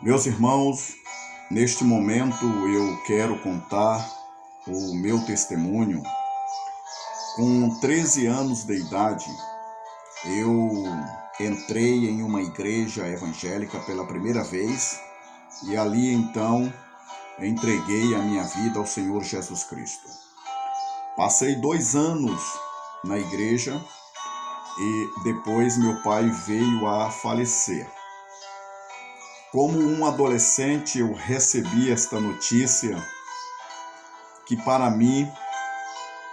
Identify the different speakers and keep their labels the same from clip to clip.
Speaker 1: Meus irmãos, neste momento eu quero contar o meu testemunho. Com 13 anos de idade, eu entrei em uma igreja evangélica pela primeira vez e ali então entreguei a minha vida ao Senhor Jesus Cristo. Passei 2 anos na igreja e depois meu pai veio a falecer. Como um adolescente, eu recebi esta notícia que para mim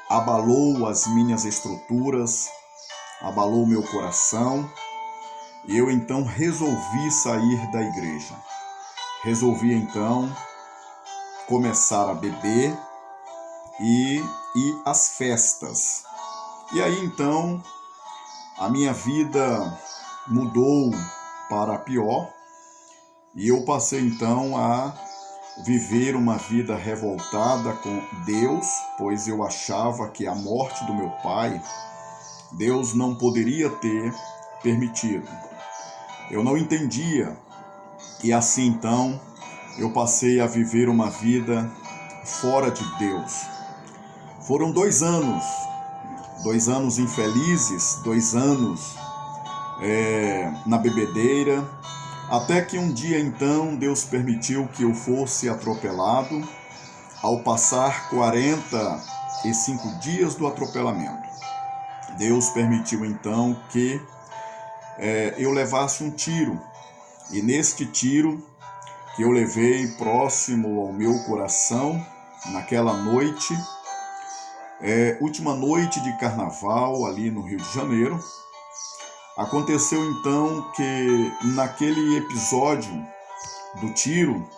Speaker 1: abalou as minhas estruturas, abalou meu coração, e eu então resolvi sair da igreja. Resolvi então começar a beber e ir às festas. E aí então a minha vida mudou para pior e eu passei então a viver uma vida revoltada com Deus, pois eu achava que a morte do meu pai, Deus não poderia ter permitido. Eu não entendia e assim então eu passei a viver uma vida fora de Deus. Foram 2 anos infelizes, 2 anos na bebedeira, até que um dia então Deus permitiu que eu fosse atropelado ao passar 45 dias do atropelamento. Deus permitiu então que eu levasse um tiro, e neste tiro que eu levei próximo ao meu coração, naquela noite, última noite de carnaval ali no Rio de Janeiro, aconteceu então que naquele episódio do tiro,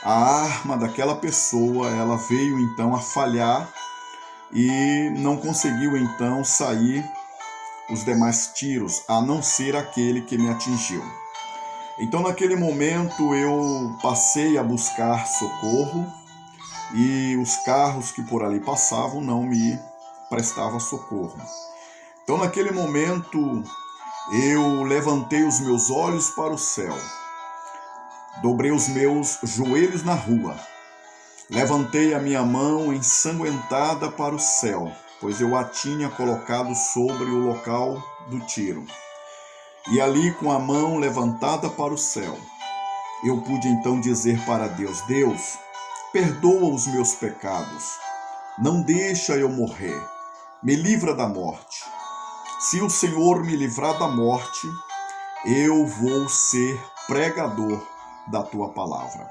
Speaker 1: a arma daquela pessoa, ela veio então a falhar e não conseguiu então sair os demais tiros, a não ser aquele que me atingiu. Então naquele momento eu passei a buscar socorro e os carros que por ali passavam não me prestavam socorro. Então naquele momento eu levantei os meus olhos para o céu, dobrei os meus joelhos na rua, levantei a minha mão ensanguentada para o céu, pois eu a tinha colocado sobre o local do tiro. E ali, com a mão levantada para o céu, eu pude então dizer para Deus: Deus, perdoa os meus pecados, não deixa eu morrer, me livra da morte. Se o Senhor me livrar da morte, eu vou ser pregador da tua palavra.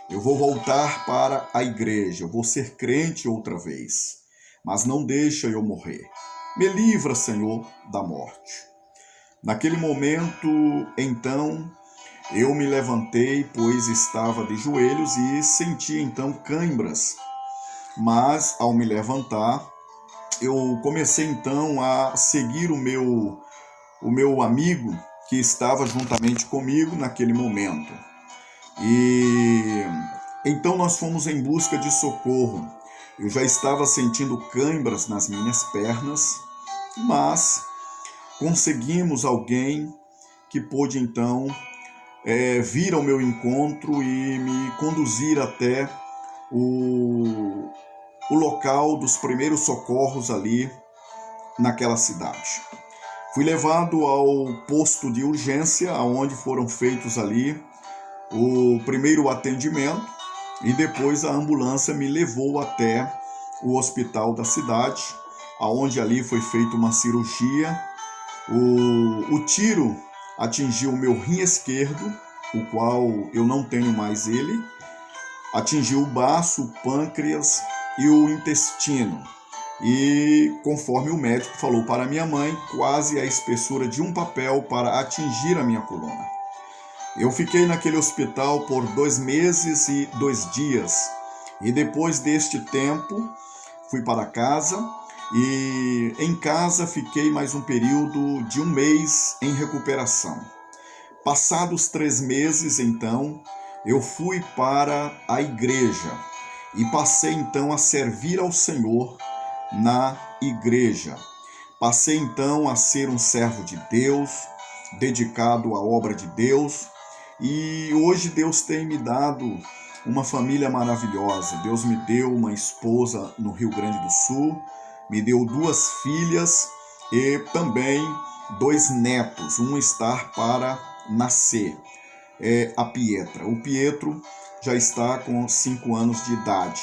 Speaker 1: Eu vou voltar para a igreja, eu vou ser crente outra vez, mas não deixa eu morrer. Me livra, Senhor, da morte. Naquele momento, então, eu me levantei, pois estava de joelhos e senti então cãibras. Mas ao me levantar, eu comecei então a seguir o meu amigo que estava juntamente comigo naquele momento. E então nós fomos em busca de socorro. Eu já estava sentindo cãibras nas minhas pernas, mas conseguimos alguém que pôde então vir ao meu encontro e me conduzir até o local dos primeiros socorros ali naquela cidade. Fui levado ao posto de urgência, onde foram feitos ali o primeiro atendimento, e depois a ambulância me levou até o hospital da cidade, onde ali foi feita uma cirurgia. O tiro atingiu o meu rim esquerdo, o qual eu não tenho mais ele, atingiu o baço, o pâncreas e o intestino. E conforme o médico falou para minha mãe, quase a espessura de um papel para atingir a minha coluna. Eu fiquei naquele hospital por 2 meses e 2 dias. E depois deste tempo, fui para casa e em casa fiquei mais um período de 1 mês em recuperação. Passados 3 meses, então, eu fui para a igreja e passei então a servir ao Senhor na igreja. Passei então a ser um servo de Deus, dedicado à obra de Deus, E hoje Deus tem me dado uma família maravilhosa. Deus me deu uma esposa no Rio Grande do Sul, me deu 2 filhas e também 2 netos. Um está para nascer, é a Pietra. O Pietro já está com 5 anos de idade.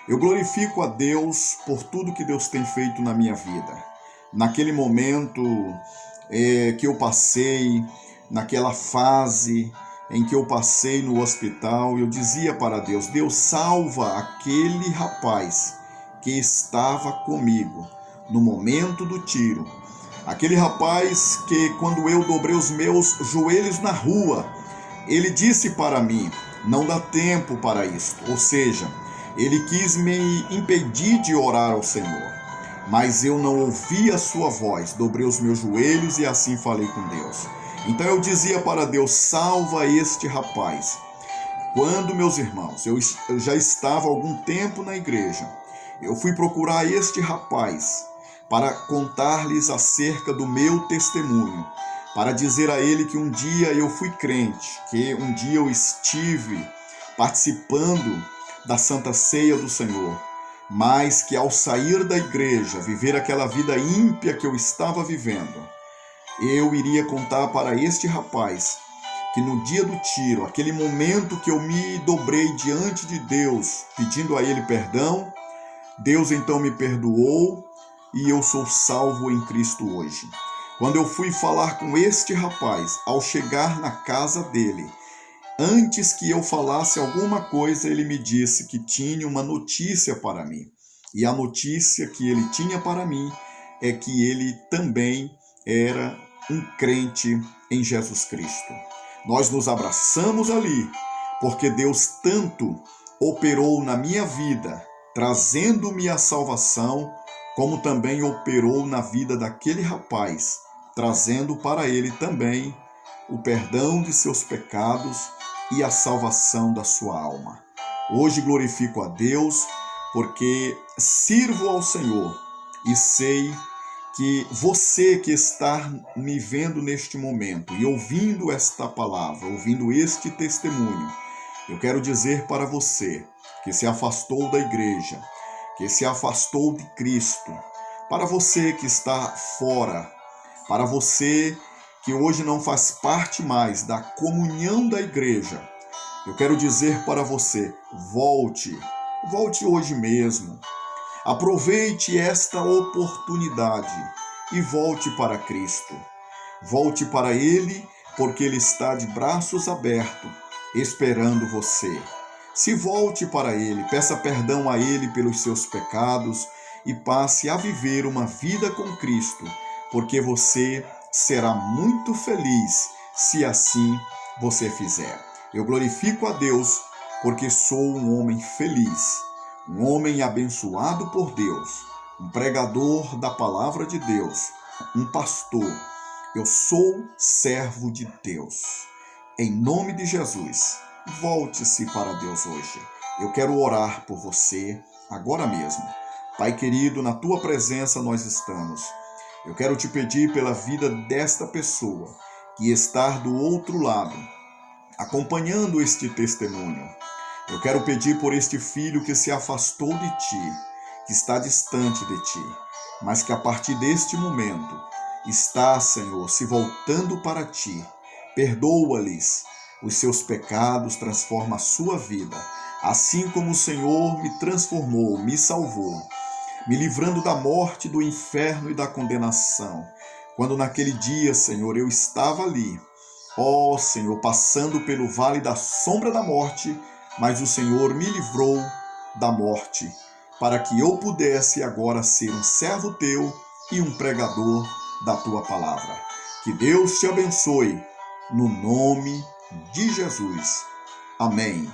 Speaker 1: Eu glorifico a Deus por tudo que Deus tem feito na minha vida. Naquele momento que eu passei, naquela fase em que eu passei no hospital, eu dizia para Deus: Deus, salva aquele rapaz que estava comigo no momento do tiro. Aquele rapaz que, quando eu dobrei os meus joelhos na rua, ele disse para mim: não dá tempo para isto. Ou seja, ele quis me impedir de orar ao Senhor. Mas eu não ouvi a sua voz, dobrei os meus joelhos e assim falei com Deus. Então eu dizia para Deus: salva este rapaz. Quando, meus irmãos, eu já estava há algum tempo na igreja, eu fui procurar este rapaz para contar-lhes acerca do meu testemunho, para dizer a ele que um dia eu fui crente, que um dia eu estive participando da Santa Ceia do Senhor, mas que ao sair da igreja, viver aquela vida ímpia que eu estava vivendo, eu iria contar para este rapaz que no dia do tiro, aquele momento que eu me dobrei diante de Deus, pedindo a Ele perdão, Deus então me perdoou e eu sou salvo em Cristo hoje. Quando eu fui falar com este rapaz, ao chegar na casa dele, antes que eu falasse alguma coisa, ele me disse que tinha uma notícia para mim. E a notícia que ele tinha para mim é que ele também era um crente em Jesus Cristo. Nós nos abraçamos ali, porque Deus tanto operou na minha vida, trazendo-me a salvação, como também operou na vida daquele rapaz, trazendo para ele também o perdão de seus pecados e a salvação da sua alma. Hoje glorifico a Deus, porque sirvo ao Senhor e sei que você que está me vendo neste momento e ouvindo esta palavra, ouvindo este testemunho, eu quero dizer para você que se afastou da igreja, que se afastou de Cristo, para você que está fora, para você que hoje não faz parte mais da comunhão da igreja, eu quero dizer para você: volte hoje mesmo. Aproveite esta oportunidade e volte para Cristo. Volte para Ele, porque Ele está de braços abertos, esperando você. Se volte para Ele, peça perdão a Ele pelos seus pecados e passe a viver uma vida com Cristo, porque você será muito feliz se assim você fizer. Eu glorifico a Deus porque sou um homem feliz, um homem abençoado por Deus, um pregador da palavra de Deus, um pastor. Eu sou servo de Deus. Em nome de Jesus, volte-se para Deus hoje. Eu quero orar por você agora mesmo. Pai querido, na tua presença nós estamos. Eu quero te pedir pela vida desta pessoa que está do outro lado, acompanhando este testemunho. Eu quero pedir por este filho que se afastou de ti, que está distante de ti, mas que a partir deste momento está, Senhor, se voltando para ti. Perdoa-lhes os seus pecados, transforma a sua vida, assim como o Senhor me transformou, me salvou, me livrando da morte, do inferno e da condenação. Quando naquele dia, Senhor, eu estava ali, ó Senhor, passando pelo vale da sombra da morte, mas o Senhor me livrou da morte, para que eu pudesse agora ser um servo teu e um pregador da tua palavra. Que Deus te abençoe, no nome de Jesus. Amém.